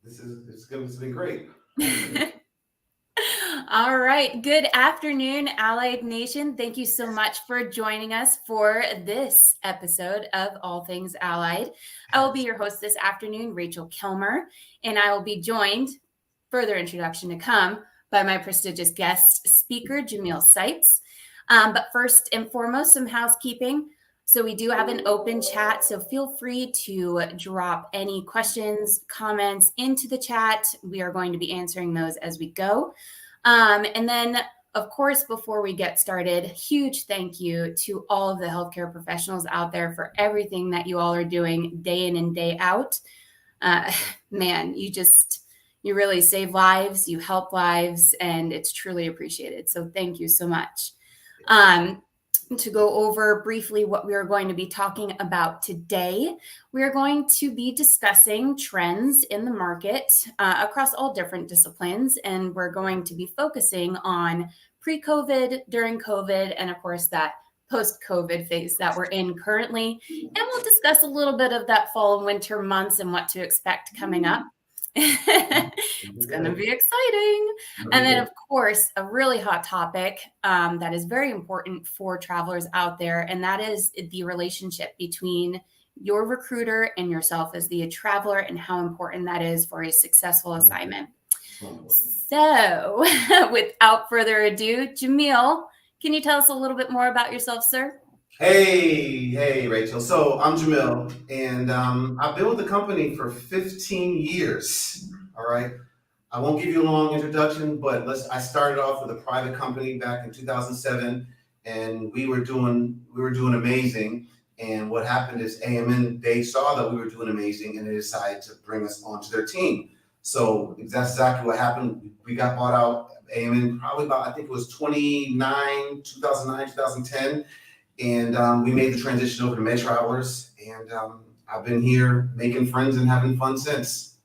It's been great. All right. Good afternoon, Allied Nation. Thank you so much for joining us for this episode of All Things Allied. I will be your host this afternoon, Rachel Kilmer, and I will be joined, further introduction to come, by my prestigious guest speaker, Jamil Sipes. But first and foremost, some housekeeping. So we do have an open chat, so feel free to drop any questions, comments into the chat. We are going to be answering those as we go. And then, of course, before we get started, huge thank you to all of the healthcare professionals out there for everything that you all are doing day in and day out. Man, you really save lives, you help lives, and it's truly appreciated. So thank you so much. To go over briefly what we are going to be talking about today, we are going to be discussing trends in the market across all different disciplines, and we're going to be focusing on pre-COVID, during COVID, and of course that post-COVID phase that we're in currently. And we'll discuss a little bit of that fall and winter months and what to expect coming up. It's going to be exciting. And then, of course, a really hot topic that is very important for travelers out there, and that is the relationship between your recruiter and yourself as the traveler and how important that is for a successful assignment. So without further ado, Jamil, can you tell us a little bit more about yourself, sir? Hey, Rachel. So I'm Jamil, and I've been with the company for 15 years. All right. I won't give you a long introduction, but I started off with a private company back in 2007, and we were doing amazing. And what happened is AMN, they saw that we were doing amazing, and they decided to bring us onto their team. So that's exactly what happened. We got bought out. AMN probably about, I think it was 2009, 2010. And we made the transition over to Med Travelers, and I've been here making friends and having fun since.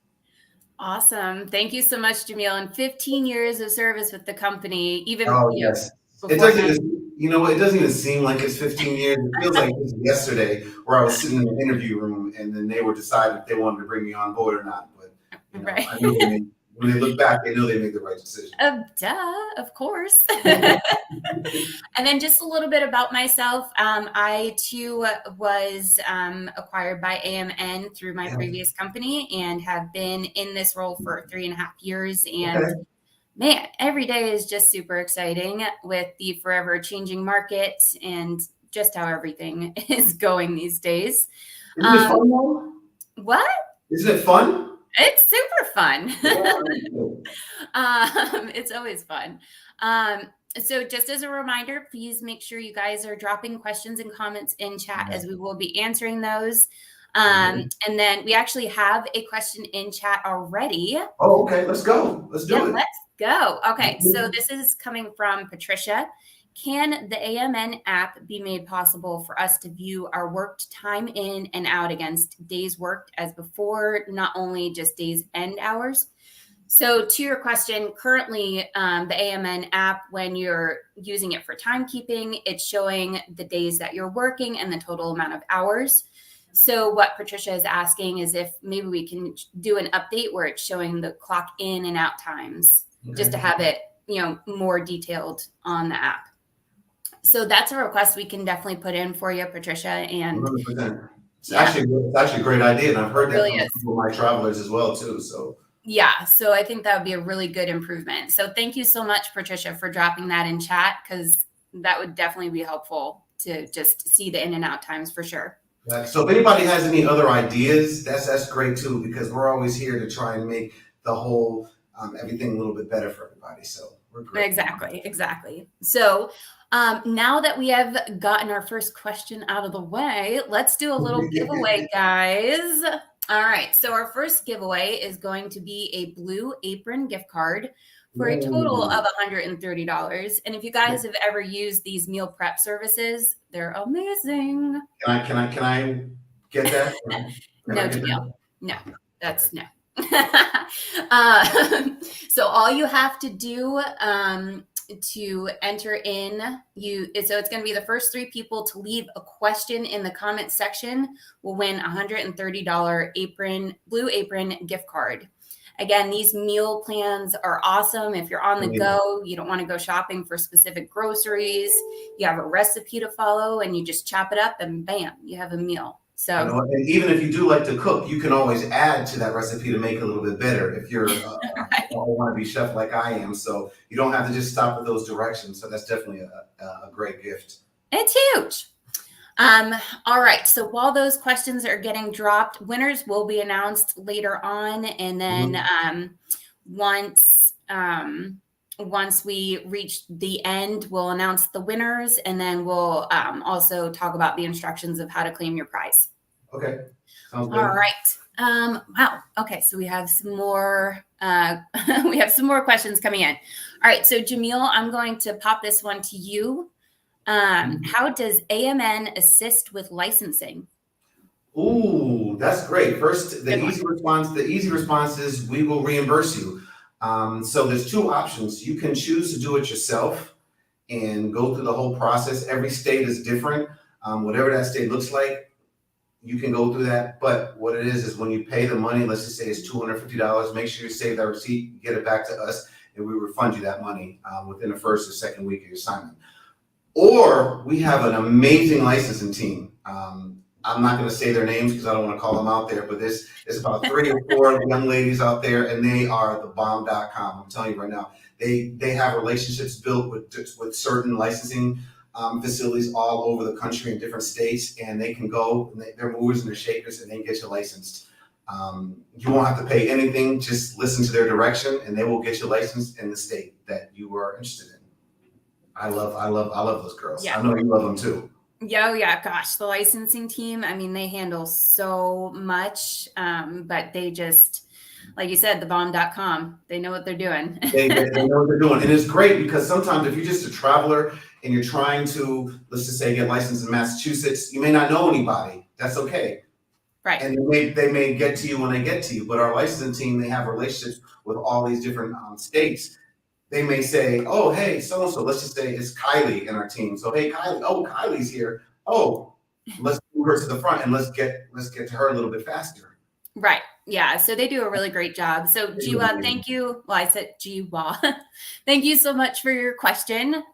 Awesome. Thank you so much, Jamil. And 15 years of service with the company, even yes. It doesn't even seem like it's 15 years. It feels like it was yesterday where I was sitting in the interview room and then they were deciding if they wanted to bring me on board or not. But right. I knew when they look back, they know they made the right decision. Of course. And then just a little bit about myself. I too was acquired by AMN through my previous company and have been in this role for 3.5 years. And man, every day is just super exciting with the forever changing market and just how everything is going these days. Isn't it fun, though? What? Isn't it fun? It's super fun. It's always fun. So just as a reminder, please make sure you guys are dropping questions and comments in chat as we will be answering those. And then we actually have a question in chat already. Oh, okay. Let's go. Let's do it. Let's go. Okay. So this is coming from Patricia. Can the AMN app be made possible for us to view our worked time in and out against days worked as before, not only just days and hours? So to your question, currently the AMN app, when you're using it for timekeeping, it's showing the days that you're working and the total amount of hours. So what Patricia is asking is if maybe we can do an update where it's showing the clock in and out times, just to have it, more detailed on the app. So that's a request we can definitely put in for you, Patricia. And 100%. It's actually a great idea, and I've heard that from my travelers as well too. So I think that would be a really good improvement. So thank you so much, Patricia, for dropping that in chat, because that would definitely be helpful to just see the in and out times for sure. So if anybody has any other ideas, that's great too, because we're always here to try and make the whole everything a little bit better for everybody. So we're great. Exactly. So now that we have gotten our first question out of the way, let's do a little giveaway, guys. All right. So our first giveaway is going to be a Blue Apron gift card for a total of $130. And if you guys have ever used these meal prep services, they're amazing. Can I get that? No, Jamil. No, that's no. So all you have to do to enter in, so it's going to be the first 3 people to leave a question in the comment section will win $130 Blue Apron gift card. Again, these meal plans are awesome. If you're on the go, you don't want to go shopping for specific groceries, you have a recipe to follow and you just chop it up and bam, you have a meal. So, and even if you do like to cook, you can always add to that recipe to make it a little bit better if you're right. a wannabe chef like I am. So you don't have to just stop at those directions. So that's definitely a great gift. It's huge. All right. So while those questions are getting dropped, winners will be announced later on. And then once we reach the end, we'll announce the winners, and then we'll also talk about the instructions of how to claim your prize. Okay. Sounds good. All right. Wow. Okay. So we have some more, questions coming in. All right. So Jamil, I'm going to pop this one to you. How does AMN assist with licensing? Ooh, that's great. First, the easy response is we will reimburse you. So there's 2 options. You can choose to do it yourself and go through the whole process. Every state is different. Whatever that state looks like, you can go through that. But what it is when you pay the money, let's just say it's $250, make sure you save that receipt, get it back to us, and we refund you that money within the first or second week of your assignment. Or we have an amazing licensing team. I'm not going to say their names because I don't want to call them out there, but there's about 3 or 4 young ladies out there, and they are the bomb.com. I'm telling you right now, they have relationships built with certain licensing facilities all over the country in different states, and they can go, and they're movers and they're shakers, and they can get you licensed. You won't have to pay anything. Just listen to their direction, and they will get you licensed in the state that you are interested in. I love those girls. Yeah. I know you love them too. Yeah. Gosh, the licensing team, I mean, they handle so much, but they just, like you said, the bomb.com, they know what they're doing. they know what they're doing. And it's great because sometimes if you're just a traveler and you're trying to, let's just say, get licensed in Massachusetts, you may not know anybody. That's okay. Right. And they may get to you when they get to you, but our licensing team, they have relationships with all these different states. They may say, oh, hey, so-and-so, let's just say it's Kylie in our team. So, hey, Kylie, oh, Kylie's here. Oh, let's move her to the front and let's get to her a little bit faster. Right. Yeah. So they do a really great job. So Jiwa, thank you. Well, I said Jiwa. Thank you so much for your question.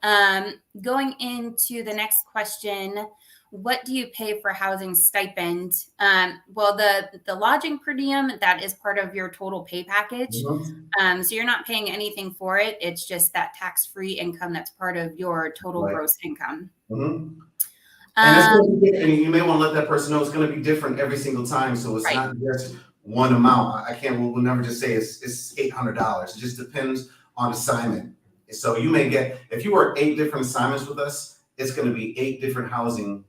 Going into the next question, what do you pay for housing stipend? Well, the lodging per diem, that is part of your total pay package. So you're not paying anything for it. It's just that tax-free income that's part of your total gross income. And it's going to be different. You may want to let that person know it's going to be different every single time. So it's not just one amount. We'll never just say it's $800. It just depends on assignment. So you may get, if you work 8 different assignments with us, it's going to be 8 different housing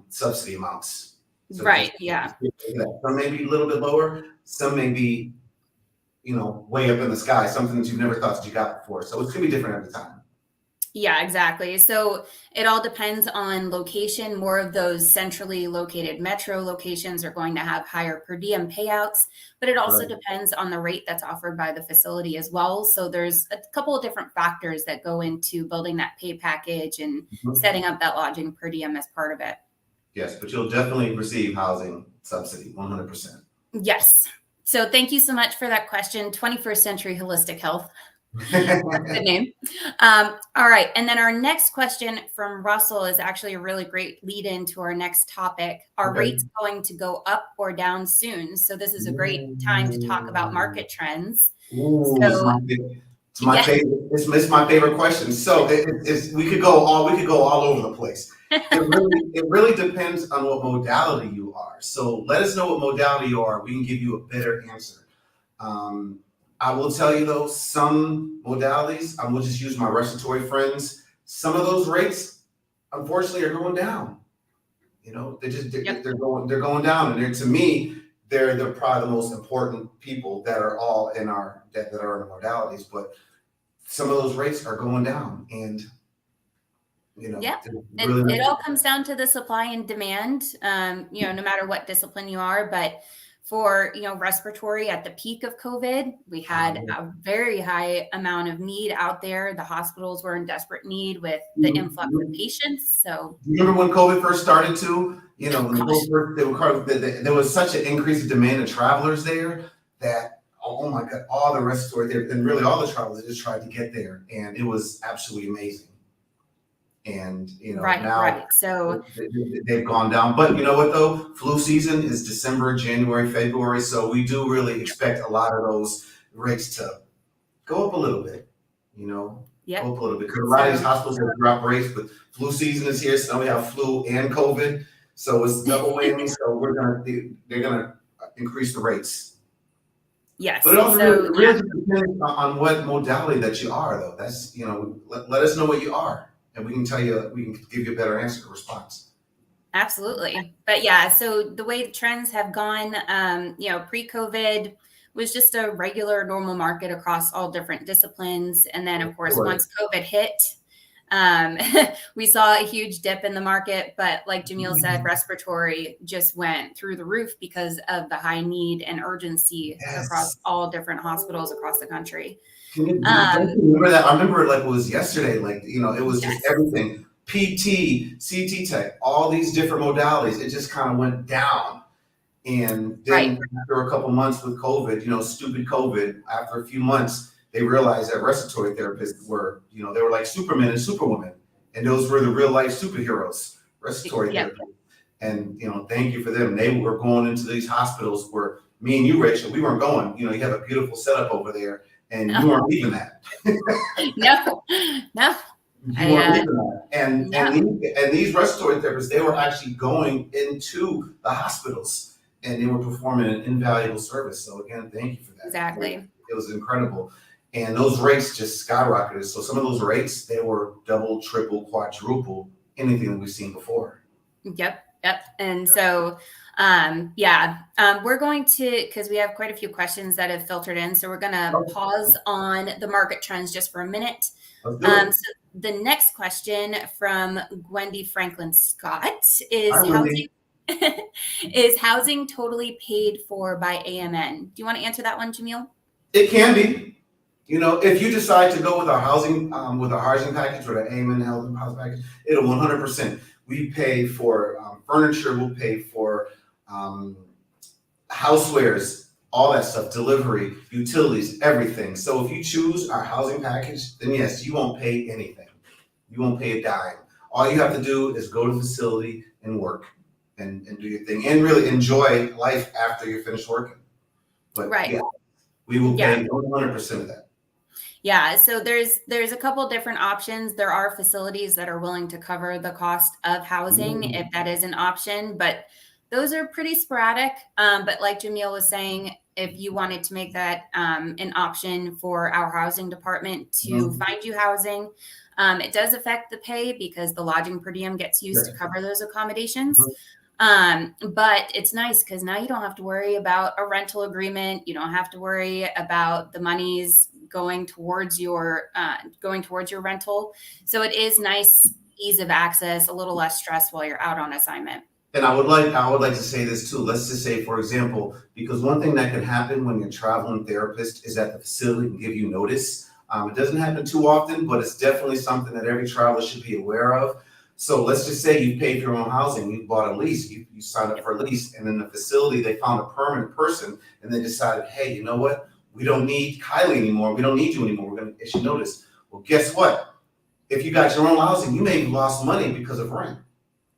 subsidy amounts. So some may be a little bit lower. Some may be, way up in the sky, something that you've never thought that you got before. So it's going to be different every time. Yeah, exactly. So it all depends on location. More of those centrally located metro locations are going to have higher per diem payouts, but it also depends on the rate that's offered by the facility as well. So there's a couple of different factors that go into building that pay package and setting up that lodging per diem as part of it. Yes, but you'll definitely receive housing subsidy, 100%. Yes. So thank you so much for that question. 21st Century Holistic Health. Good name. All right. And then our next question from Russell is actually a really great lead into our next topic. Are rates going to go up or down soon? So this is a great time to talk about market trends. It's my favorite. It's my favorite question. So we could go all over the place. It really depends on what modality you are. So let us know what modality you are. We can give you a better answer. I will tell you though, some modalities, I will just use my respiratory friends. Some of those rates, unfortunately, are going down. They're going down, and to me, they're probably the most important people that are all in our that are in the modalities. But some of those rates are going down, and it all comes down to the supply and demand. No matter what discipline you are, but for, respiratory at the peak of COVID. We had a very high amount of need out there. The hospitals were in desperate need with the influx of patients. So you remember when COVID first started too? When gosh. there was such an increase in demand of travelers there that, oh my God, all the respiratory there, and really all the travelers just tried to get there. And it was absolutely amazing. And, now Right. So they've gone down. But you know what though? Flu season is December, January, February. So we do really expect a lot of those rates to go up a little bit, go up a little bit. Because a lot of these hospitals have dropped rates, but flu season is here. So now we have flu and COVID. So it's double whammy. So they're gonna increase the rates. Yes. But it also really depends on what modality that you are, though. That's, let us know what you are. And we can give you a better answer to response. Absolutely. But yeah, so the way the trends have gone, pre-COVID was just a regular normal market across all different disciplines. And then of course, once COVID hit, we saw a huge dip in the market, but like Jamil said, respiratory just went through the roof because of the high need and urgency across all different hospitals across the country. Don't you remember that? I remember it like it was yesterday. Like, it was just everything. PT, CT Tech, all these different modalities. It just kind of went down. And then after a couple months with COVID, stupid COVID, after a few months, they realized that respiratory therapists were, they were like Supermen and Superwomen. And those were the real life superheroes, respiratory therapists. And, thank you for them. They were going into these hospitals where me and you, Rachel, we weren't going. You have a beautiful setup over there. And you weren't leaving that. No. You weren't leaving that. And these respiratory therapists, they were actually going into the hospitals and they were performing an invaluable service. So again, thank you for that. Exactly. It was incredible. And those rates just skyrocketed. So some of those rates, they were double, triple, quadruple anything that we've seen before. Yep. And so we're going to, because we have quite a few questions that have filtered in. So we're going to pause on the market trends just for a minute. So the next question from Gwendy Franklin Scott is is housing totally paid for by AMN? Do you want to answer that one, Jamil? It can be. If you decide to go with our housing package or the AMN housing package, it'll 100%. We pay for furniture, we'll pay for housewares, all that stuff, delivery, utilities, everything. So if you choose our housing package, then yes, you won't pay anything. You won't pay a dime. All you have to do is go to the facility and work and do your thing and really enjoy life after you're finished working. But we will pay 100% of that. Yeah, so there's a couple different options. There are facilities that are willing to cover the cost of housing if that is an option, but those are pretty sporadic. But like Jamil was saying, if you wanted to make that an option for our housing department to find you housing, it does affect the pay because the lodging per diem gets used to cover those accommodations. But it's nice because now you don't have to worry about a rental agreement. You don't have to worry about the monies going towards your rental. So it is nice, ease of access, a little less stress while you're out on assignment. And I would like to say this too. Let's just say, for example, because one thing that can happen when you're a traveling therapist is that the facility can give you notice. It doesn't happen too often, but it's definitely something that every traveler should be aware of. So let's just say you paid for your own housing, you bought a lease, you signed up for a lease, and in the facility they found a permanent person and they decided, hey, you know what? We don't need Kylie anymore. We don't need you anymore. We're going to issue notice. Well, guess what? If you got your own housing, you may have lost money because of rent.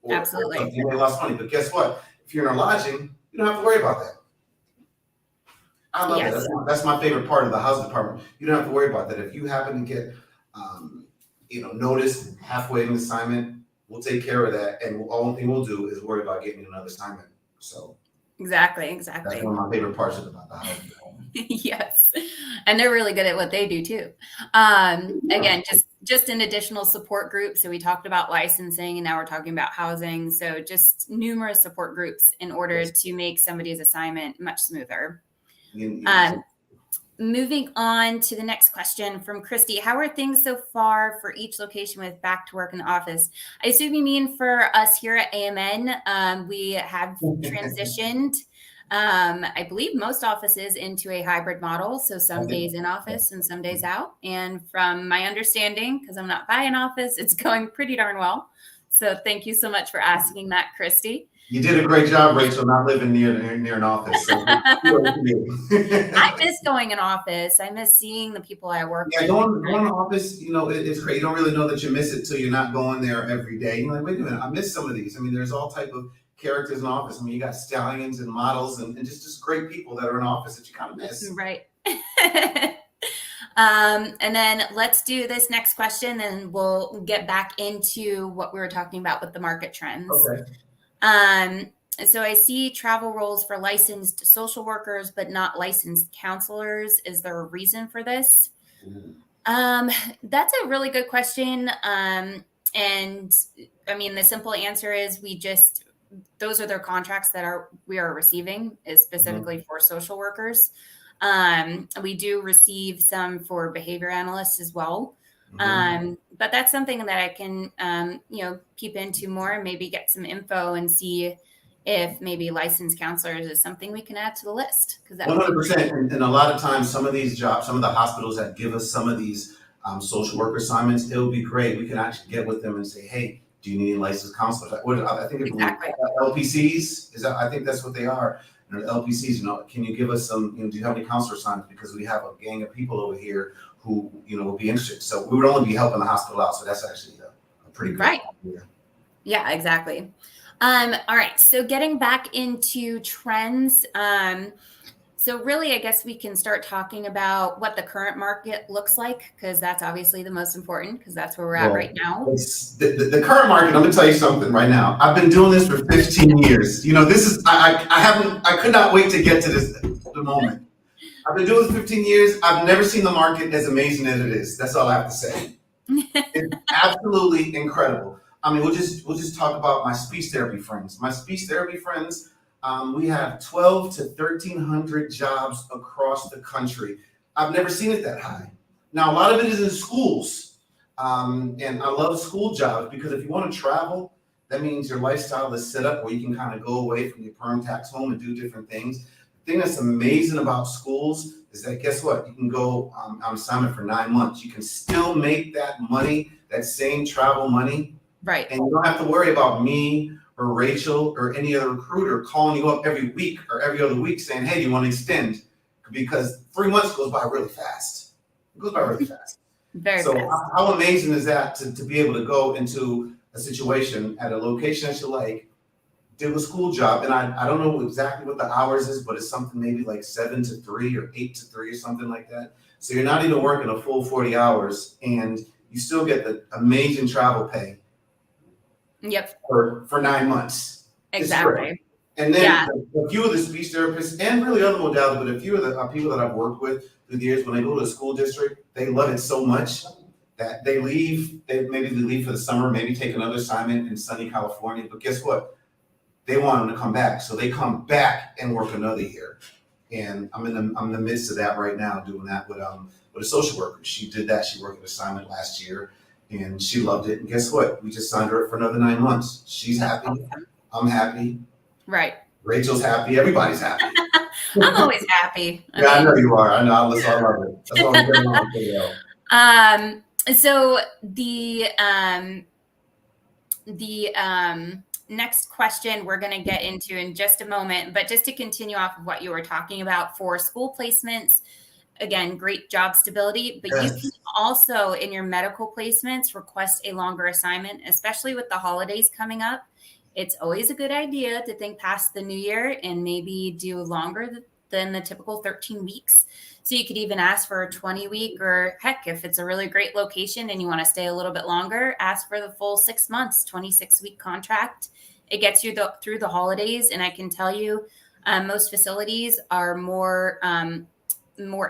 Absolutely. You may have lost money, but guess what? If you're in a lodging, you don't have to worry about that. I love that. That's my favorite part of the housing department. You don't have to worry about that. If you happen to get, notice halfway in the assignment, we'll take care of that. And the only thing we'll do is worry about getting another assignment. So exactly. That's one of my favorite parts about the housing department. Yes. And they're really good at what they do too. Again, just an additional support group. So we talked about licensing and now we're talking about housing. So just numerous support groups in order to make somebody's assignment much smoother. Moving on to the next question from Christy. How are things so far for each location with back to work in the office? I assume you mean for us here at AMN. We have transitioned I believe most offices into a hybrid model. So some Okay. days in office and some days out. And from my understanding, because I'm not by an office, it's going pretty darn well. So thank you so much for asking that, Christy. You did a great job, Rachel, not living near an office. So I miss going in office. I miss seeing the people I work yeah, with. going to office, it's great. You don't really know that you miss it till you're not going there every day. You're like, wait a minute, I miss some of these. I mean, there's all type of characters in office. I mean, you got stallions and models and just great people that are in office that you kind of miss. Right. And then let's do this next question and we'll get back into what we were talking about with the market trends. Okay. So I see travel roles for licensed social workers, but not licensed counselors. Is there a reason for this? That's a really good question. And I mean, the simple answer is those are their contracts that we are receiving is specifically for social workers. We do receive some for behavior analysts as well. But that's something that I can, peep into more and maybe get some info and see if maybe licensed counselors is something we can add to the list. 100%. And a lot of times, some of these jobs, some of the hospitals that give us some of these social work assignments, it would be great. We can actually get with them and say, hey, do you need any licensed counselors? I think Exactly. LPCs, I think that's what they are. LPCs, can you give us some, do you have any counselor assignments? Because we have a gang of people over here who, will be interested. So we would only be helping the hospital out. So that's actually a pretty good idea. Yeah, exactly. All right. So getting back into trends. So really, I guess we can start talking about what the current market looks like, because that's obviously the most important, because that's where we're at right now. The current market, I'm gonna tell you something right now. I've been doing this for 15 years. This is, I could not wait to get to the moment. I've been doing this 15 years. I've never seen the market as amazing as it is. That's all I have to say. It's absolutely incredible. I mean, we'll just talk about my speech therapy friends. My speech therapy friends, we have 12 to 1,300 jobs across the country. I've never seen it that high. Now, a lot of it is in schools. And I love school jobs because if you want to travel, that means your lifestyle is set up where you can kind of go away from your perm tax home and do different things. The thing that's amazing about schools is that, guess what? You can go on assignment for 9 months. You can still make that money, that same travel money. Right. And you don't have to worry about me or Rachel or any other recruiter calling you up every week or every other week saying, hey, do you want to extend? Because 3 months goes by really fast. It goes by really fast. Very so fast. How amazing is that to be able to go into a situation at a location that you like, do a school job, and I don't know exactly what the hours is, but it's something maybe like 7 to 3 or 8 to 3 or something like that. So you're not even working a full 40 hours and you still get the amazing travel pay. Yep. For 9 months. Exactly. And then a few of the speech therapists and really other modalities, but a few of the people that I've worked with through the years, when they go to a school district, they love it so much that they leave. They leave for the summer, maybe take another assignment in sunny California. But guess what? They want them to come back, so they come back and work another year. And I'm in the midst of that right now, doing that with a social worker. She did that. She worked an assignment last year. And she loved it. And guess what? We just signed her up for another 9 months. She's happy. I'm happy. Right. Rachel's happy. Everybody's happy. I'm always happy. I know you are. I know. I love it. That's all we're on. So the next question we're going to get into in just a moment, but just to continue off of what you were talking about for school placements. Again, great job stability, but you can also in your medical placements request a longer assignment, especially with the holidays coming up. It's always a good idea to think past the new year and maybe do longer than the typical 13 weeks. So you could even ask for a 20-week, or heck, if it's a really great location and you want to stay a little bit longer, ask for the full 6 months, 26-week contract. It gets you through the holidays. And I can tell you most facilities are more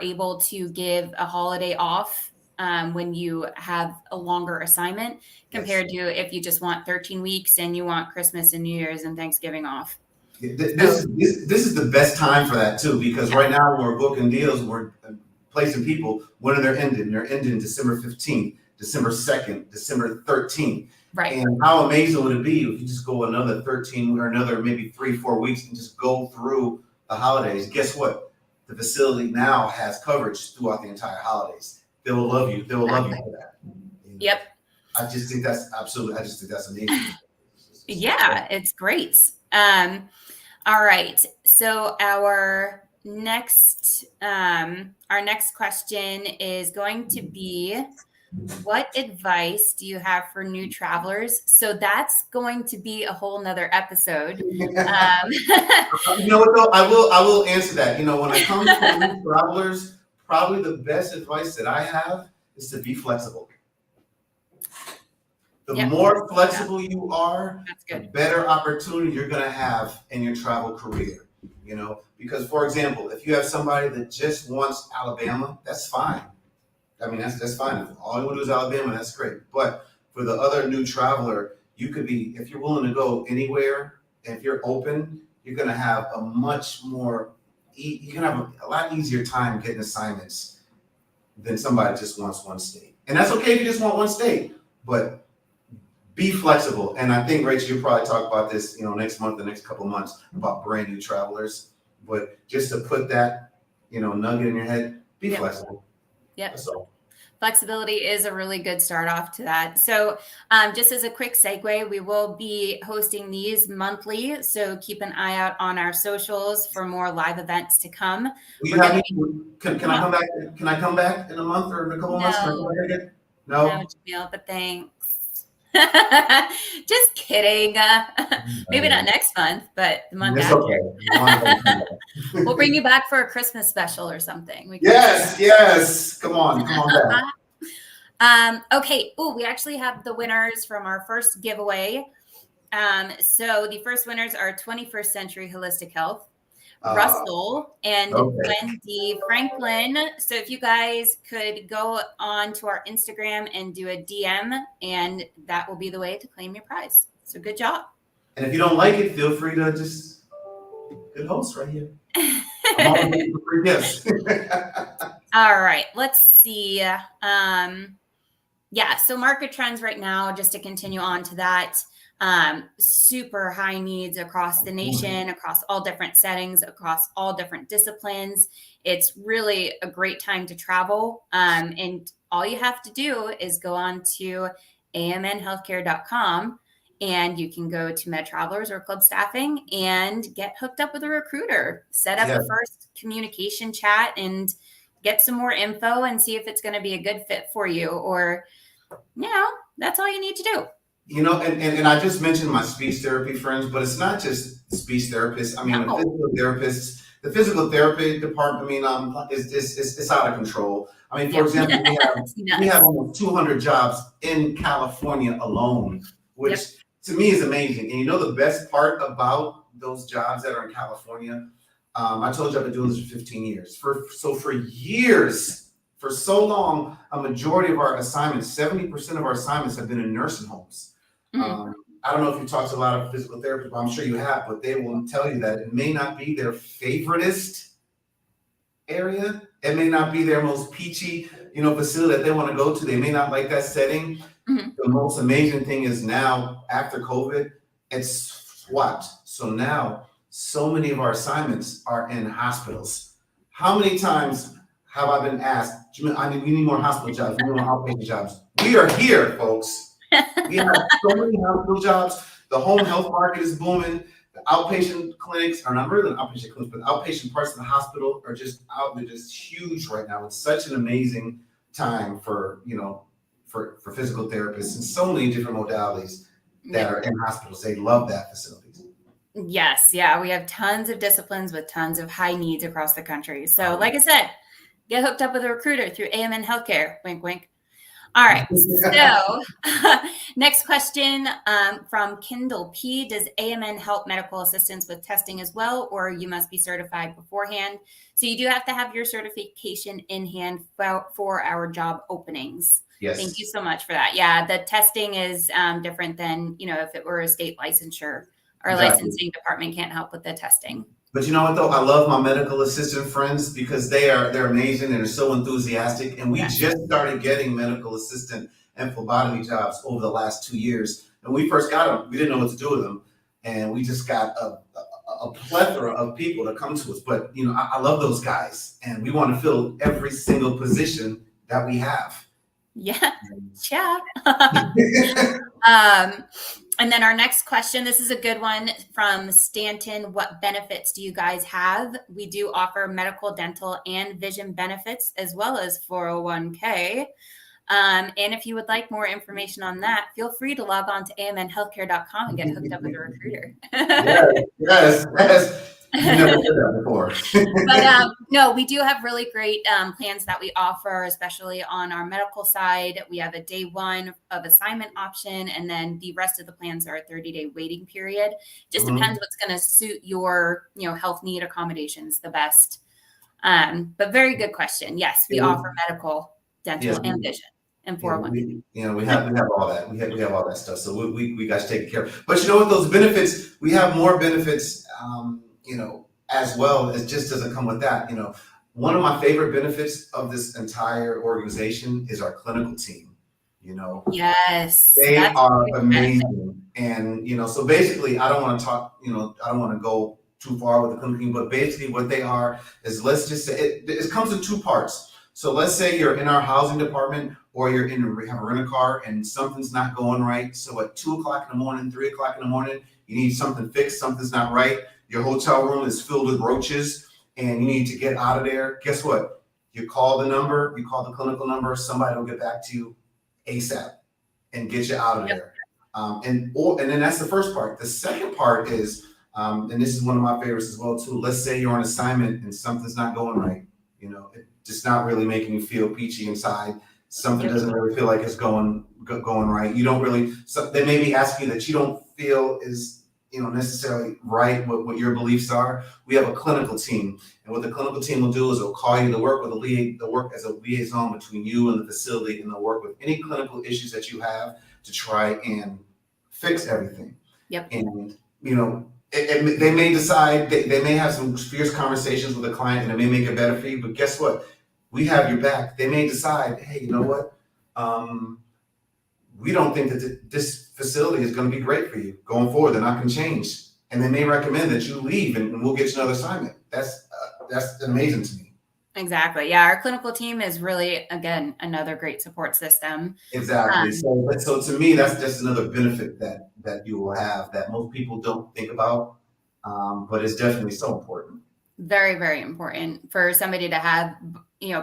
able to give a holiday off when you have a longer assignment compared to if you just want 13 weeks and you want Christmas and New Year's and Thanksgiving off. This is the best time for that too, because right now when we're booking deals, we're placing people, when are they ending? They're ending December 15th, December 2nd, December 13th. Right. And how amazing would it be if you just go another 13 or another maybe 3-4 weeks and just go through the holidays, guess what? The facility now has coverage throughout the entire holidays. They will love you. They will love you for that. You know? Yep. I just think that's amazing. Yeah, it's great. All right. So our next question is going to be, what advice do you have for new travelers? So that's going to be a whole nother episode. You know what though? I will answer that. You know, when it comes to new travelers, probably the best advice that I have is to be flexible. The more flexible you are, the better opportunity you're going to have in your travel career. You know, because for example, if you have somebody that just wants Alabama, that's fine. I mean, that's fine. If all you want to do is Alabama, that's great. But for the other new traveler, you could be, if you're willing to go anywhere, and if you're open, you're going to have a much more, you can have a lot easier time getting assignments than somebody that just wants one state. And that's okay if you just want one state, but be flexible. And I think, Rachel, you'll probably talk about this, you know, next month, the next couple of months, about brand new travelers. But just to put that, you know, nugget in your head, be flexible. Yep. Flexibility is a really good start off to that. So just as a quick segue, we will be hosting these monthly. So keep an eye out on our socials for more live events to come. Can I come back? Can I come back in a month or in a couple of months? No, Jamil, but thanks. Just kidding. Maybe not next month, but the month after. Okay. We'll bring you back for a Christmas special or something. Yes. Come on back. Okay. Oh, we actually have the winners from our first giveaway. So the first winners are 21st Century Holistic Health, Russell, and Wendy Franklin. So if you guys could go on to our Instagram and do a DM, and that will be the way to claim your prize. So good job. And if you don't like it, feel free to just, good host right here. I'm always looking for free gifts. All right, let's see. So market trends right now, just to continue on to that. Super high needs across the nation, across all different settings, across all different disciplines. It's really a great time to travel. And all you have to do is go on to amnhealthcare.com, and you can go to Med Travelers or Club Staffing and get hooked up with a recruiter, set up a first communication chat, and get some more info and see if it's going to be a good fit for you. Or, you know, that's all you need to do. You know, and I just mentioned my speech therapy friends, but it's not just speech therapists. I mean, the physical therapy department, I mean, it's out of control. I mean, for example, we have almost 200 jobs in California alone, which to me is amazing. And you know, the best part about those jobs that are in California, I told you I've been doing this for 15 years. For years, for so long, a majority of our assignments, 70% of our assignments have been in nursing homes. I don't know if you talk to a lot of physical therapists, but I'm sure you have, but they will tell you that it may not be their favoritist area. It may not be their most peachy, you know, facility that they want to go to. They may not like that setting. The most amazing thing is now, after COVID, it's swapped. So now, so many of our assignments are in hospitals. How many times have I been asked, we need more hospital jobs, we need more outpatient jobs? We are here, folks. We have so many hospital jobs. The home health market is booming. The outpatient clinics are not really the outpatient clinics, but the outpatient parts of the hospital are just out. They're just huge right now. It's such an amazing time for, you know, for physical therapists and so many different modalities that are in hospitals. They love that facilities. Yes. Yeah. We have tons of disciplines with tons of high needs across the country. So like I said, get hooked up with a recruiter through AMN Healthcare. Wink, wink. All right. So next question from Kindle P. Does AMN help medical assistants with testing as well, or you must be certified beforehand? So you do have to have your certification in hand for our job openings. Yes. Thank you so much for that. Yeah, the testing is different than, you know, if it were a state licensure. Our licensing department can't help with the testing. But you know what, though? I love my medical assistant friends because they're amazing and they're so enthusiastic. And we just started getting medical assistant and phlebotomy jobs over the last 2 years. And we first got them, we didn't know what to do with them. And we just got a a plethora of people to come to us. But I love those guys, and we want to fill every single position that we have. Yeah. And then our next question, this is a good one from Stanton. What benefits do you guys have? We do offer medical, dental, and vision benefits, as well as 401k. And if you would like more information on that, feel free to log on to amnhealthcare.com and get hooked up with a recruiter. Yes. You've never heard that before. But no, we do have really great plans that we offer, especially on our medical side. We have a day one of assignment option, and then the rest of the plans are a 30-day waiting period. Just depends what's going to suit your health need accommodations the best. But very good question. Yes, we offer medical, dental, and vision. And 401k. We have all that. We have all that stuff. So we got to take care of. But you know what? Those benefits, we have more benefits. As well. It just doesn't come with that. One of my favorite benefits of this entire organization is our clinical team. Yes, they are amazing. And so basically, I don't want to talk. I don't want to go too far with the clinical team, but basically, what they are is, let's just say it comes in two parts. So let's say you're in our housing department, or you have a rent-a-car and something's not going right. So at 2:00 in the morning, 3:00 in the morning, you need something fixed. Something's not right. Your hotel room is filled with roaches and you need to get out of there. Guess what? You call the number, you call the clinical number, somebody will get back to you ASAP and get you out of there. And then that's the first part. The second part is, and this is one of my favorites as well too. Let's say you're on assignment and something's not going right. It's just not really making you feel peachy inside. Something doesn't really feel like it's going right. You don't really, so they may be asking you that you don't feel is necessarily right what your beliefs are. We have a clinical team, and what the clinical team will do is they'll call you to work with they'll work as a liaison between you and the facility, and they'll work with any clinical issues that you have to try and fix everything. And they may decide, they may have some fierce conversations with a client, and it may make it better for you. But guess what? We have your back. They may decide, hey, you know what? We don't think that this facility is going to be great for you going forward. They're not going to change, and they may recommend that you leave, and we'll get you another assignment. That's amazing to me. Exactly. Yeah, our clinical team is really, again, another great support system. Exactly. So to me, that's just another benefit that you will have that most people don't think about, but it's definitely so important. Very, very important for somebody to have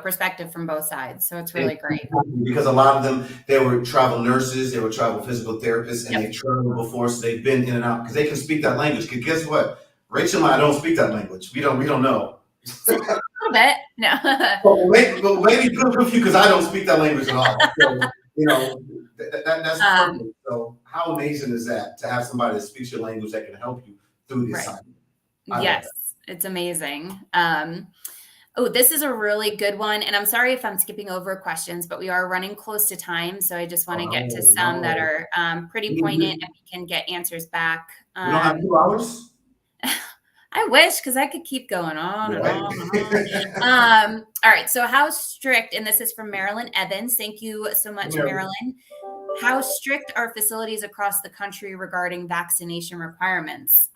perspective from both sides. So it's really great. Because a lot of them, they were travel nurses, they were travel physical therapists, and they traveled before, so they've been in and out because they can speak that language. Because guess what? Rachel and I don't speak that language. We don't know. A little bit. No. Well, maybe good for you because I don't speak that language at all. So, that's perfect. So how amazing is that to have somebody that speaks your language that can help you through the assignment? Yes, it's amazing. This is a really good one. And I'm sorry if I'm skipping over questions, but we are running close to time. So I just want to get to some that are pretty poignant and we can get answers back. You don't have 2 hours? I wish, because I could keep going on and on and on. All right. So how strict, and this is from Marilyn Evans. Thank you so much, Marilyn. How strict are facilities across the country regarding vaccination requirements?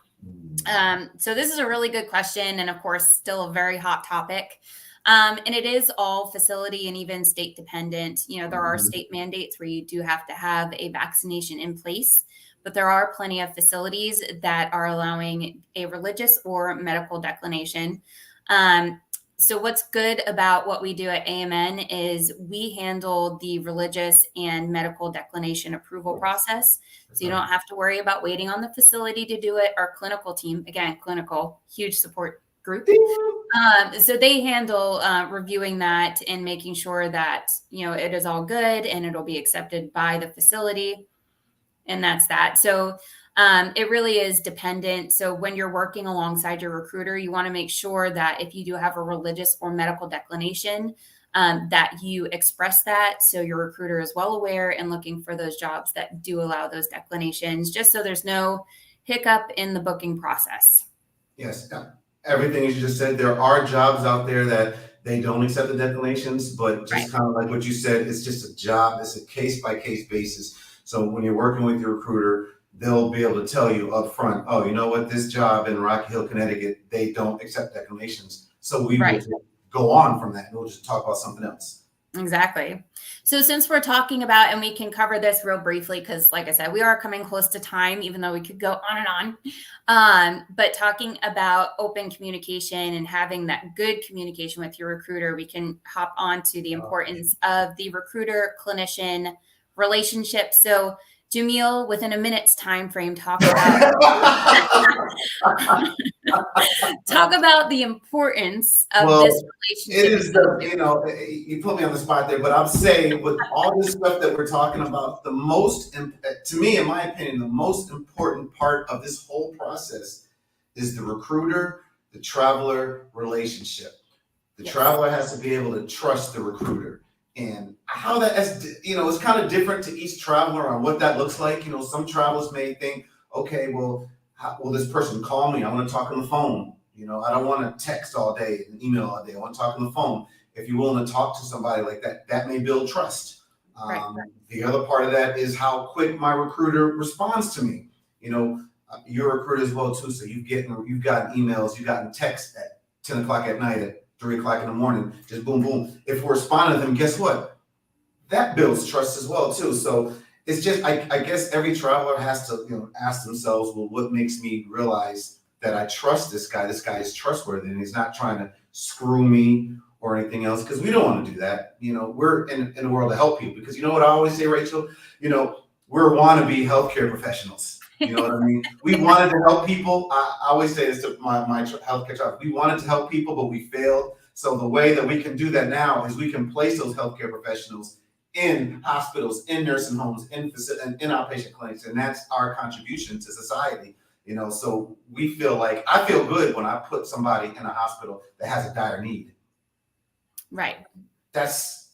So this is a really good question, and of course, still a very hot topic. And it is all facility and even state dependent. There are state mandates where you do have to have a vaccination in place, but there are plenty of facilities that are allowing a religious or medical declination. So what's good about what we do at AMN is we handle the religious and medical declination approval process. So you don't have to worry about waiting on the facility to do it. Our clinical team, again, clinical, huge support group. So they handle reviewing that and making sure that, it is all good and it'll be accepted by the facility. And that's that. So it really is dependent. So when you're working alongside your recruiter, you want to make sure that if you do have a religious or medical declination, that you express that. So your recruiter is well aware and looking for those jobs that do allow those declinations, just so there's no hiccup in the booking process. Yes. Everything you just said, there are jobs out there that they don't accept the declinations, but just kind of like what you said, it's just a job. It's a case by case basis. So when you're working with your recruiter, they'll be able to tell you up front, oh, you know what, this job in Rock Hill, Connecticut, they don't accept declinations. So we will Right. just go on from that and we'll just talk about something else. Exactly. So since we're talking about, and we can cover this real briefly, because like I said, we are coming close to time, even though we could go on and on. But talking about open communication and having that good communication with your recruiter, we can hop on to the importance of the recruiter-clinician relationship. So Jamil, within a minute's time frame, talk about the importance of this It relationship. is you put me on the spot there, but I'm saying with all this stuff that we're talking about, to me, in my opinion, the most important part of this whole process is the recruiter, the traveler relationship. The traveler has to be able to trust the recruiter. And how it's kind of different to each traveler on what that looks like. Some travelers may think, okay, well, will this person call me? I want to talk on the phone. I don't want to text all day and email all day. I want to talk on the phone. If you're willing to talk to somebody like that, that may build trust. Right. The other part of that is how quick my recruiter responds to me. You're a recruiter as well too. So you've gotten emails, you've gotten texts at 10 o'clock at night, at 3 o'clock in the morning, just boom, boom. If we're responding to them, guess what? That builds trust as well too. So it's just, I guess every traveler has to, ask themselves, well, what makes me realize that I trust this guy? This guy is trustworthy and he's not trying to screw me or anything else, because we don't want to do that. We're in the world to help people, because you know what I always say, Rachel? We're wannabe healthcare professionals. You know what I mean? We wanted to help people. I always say this to my healthcare job. We wanted to help people, but we failed. So the way that we can do that now is we can place those healthcare professionals in hospitals, in nursing homes, in outpatient clinics, and that's our contribution to society. So I feel good when I put somebody in a hospital that has a dire need. Right. That's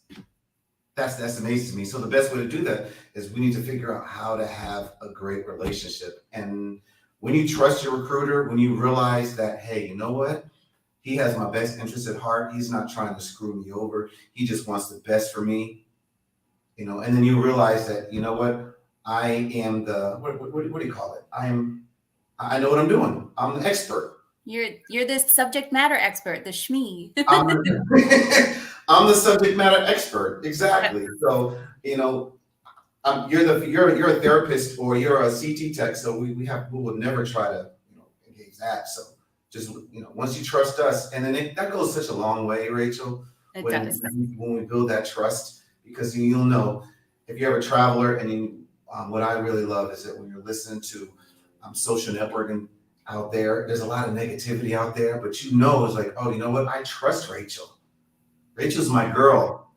amazing to me. So the best way to do that is we need to figure out how to have a great relationship. And when you trust your recruiter, when you realize that, hey, you know what? He has my best interest at heart. He's not trying to screw me over. He just wants the best for me. And then you realize that, you know what? I am what do you call it? I know what I'm doing. I'm the expert. You're the subject matter expert, the SHME. I'm the subject matter expert. Exactly. So, you're a therapist or you're a CT tech. So we will never try to, engage that. So just, once you trust us, and then that goes such a long way, Rachel, when we build that trust, because you'll know if you're a traveler and what I really love is that when you're listening to social networking out there's a lot of negativity out there, but it's like, oh, you know what? I trust Rachel. Rachel's my girl.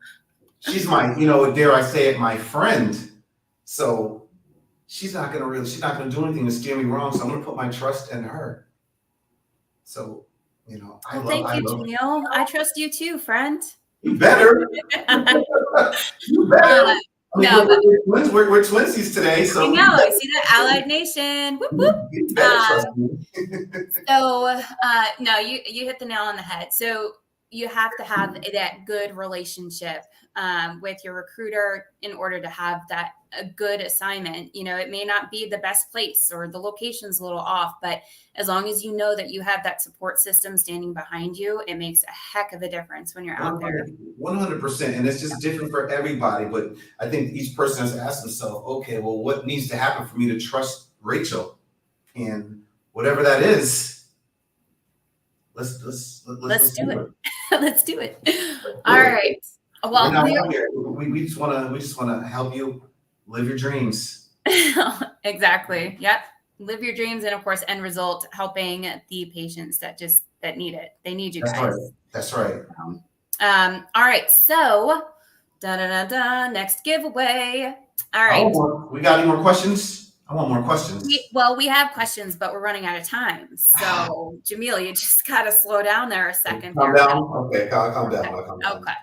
She's my, dare I say it, my friend. So she's not gonna do anything to steer me wrong. So I'm gonna put my trust in her. So, thank you, Jamil. I trust you too, friend. You better. You better. We're twinsies today, so I know. I see that, Allied Nation. Whoop, whoop. You better trust me. So, no, you hit the nail on the head. So you have to have that good relationship with your recruiter in order to have a good assignment. It may not be the best place or the location's a little off, but as long as you know that you have that support system standing behind you, it makes a heck of a difference when you're out there. 100%. And it's just different for everybody. But I think each person has to ask themselves, okay, well, what needs to happen for me to trust Rachel? And whatever that is, let's do it. Let's do it. All right. Well, we just want to help you live your dreams. Exactly. Yep. Live your dreams, and of course, end result, helping the patients that need it. They need you guys. That's right. All right. So, next giveaway. All right. We got any more questions? I want more questions. We have questions, but we're running out of time. So, Jamil, you just got to slow down there a second. Calm down. Okay, calm down. Okay.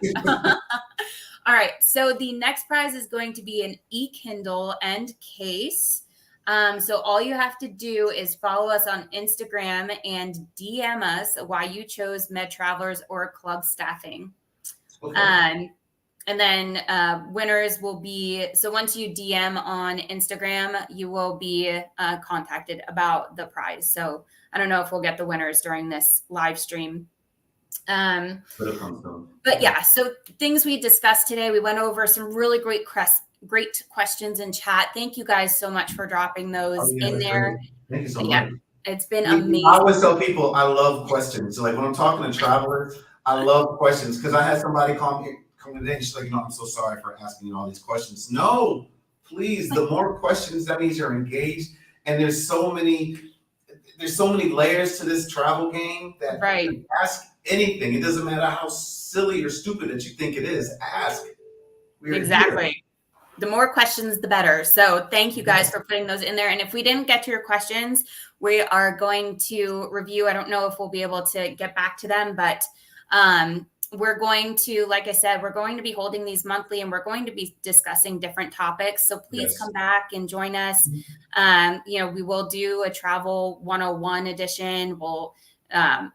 All right. So the next prize is going to be an e-Kindle and case. So all you have to do is follow us on Instagram and DM us why you chose Med Travelers or Club Staffing. Okay. And then winners will be, so once you DM on Instagram, you will be contacted about the prize. So I don't know if we'll get the winners during this live stream. But yeah, so things we discussed today, we went over some really great questions in chat. Thank you guys so much for dropping those in there. Great. Thank you so much. It's been amazing. I always tell people I love questions. So like when I'm talking to travelers, I love questions because I had somebody come today and she's like, I'm so sorry for asking you all these questions. No, please, the more questions, that means you're engaged. And there's so many layers to this travel game that you ask anything. It doesn't matter how silly or stupid that you think it is. Ask. Exactly. Here. The more questions, the better. So thank you guys for putting those in there. And if we didn't get to your questions, we are going to review. I don't know if we'll be able to get back to them, but we're going to, like I said, we're going to be holding these monthly and we're going to be discussing different topics. So please come back and join us. We will do a travel 101 edition. We'll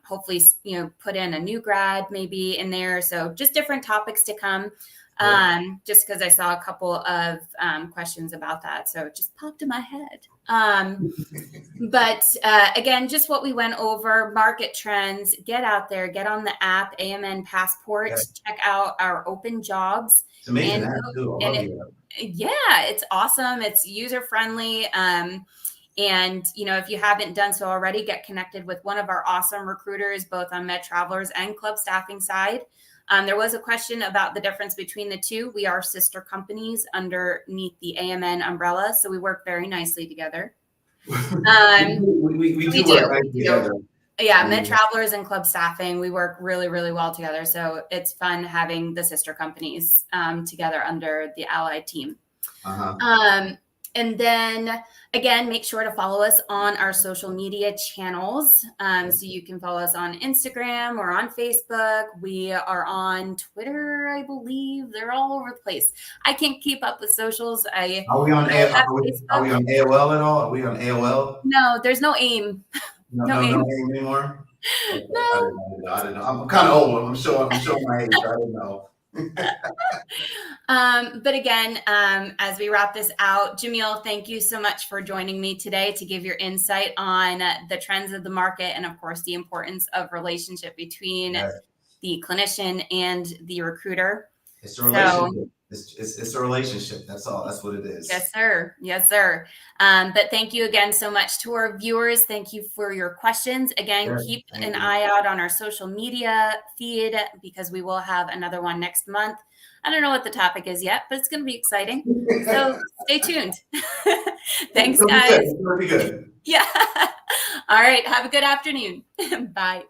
hopefully, put in a new grad maybe in there. So just different topics to come. Just because I saw a couple of questions about that. So it just popped in my head. But again, just what we went over, market trends, get out there, get on the app, AMN Passport, check out our open jobs. It's amazing app too. I love yeah, it's awesome. It's user-friendly. And, if you haven't done so already, get connected with one of our awesome recruiters, both on Med Travelers and Club Staffing side. There was a question about the difference between the two. We are sister companies underneath the AMN umbrella, so we work very nicely together. We do work right together. Yeah, Med Travelers and Club Staffing, we work really, really well together. So it's fun having the sister companies together under the Allied team. And then, again, make sure to follow us on our social media channels. So you can follow us on Instagram or on Facebook. We are on Twitter, I believe. They're all over the place. I can't keep up with socials. Are we on AOL at all? Are we on AOL? No, there's no AIM. No AIM anymore? Okay. No. I don't know. I'm kind of old. I'm showing my age. I don't know. But again, as we wrap this out, Jamil, thank you so much for joining me today to give your insight on the trends of the market and, of course, the importance of relationship between the clinician and the recruiter. It's a relationship. It's a relationship. That's all. That's what it is. Yes, sir. Yes, sir. But thank you again so much to our viewers. Thank you for your questions. Again, keep an eye out on our social media feed because we will have another one next month. I don't know what the topic is yet, but it's going to be exciting. So stay tuned. Thanks, guys. It's going to be good. Yeah. All right. Have a good afternoon. Bye.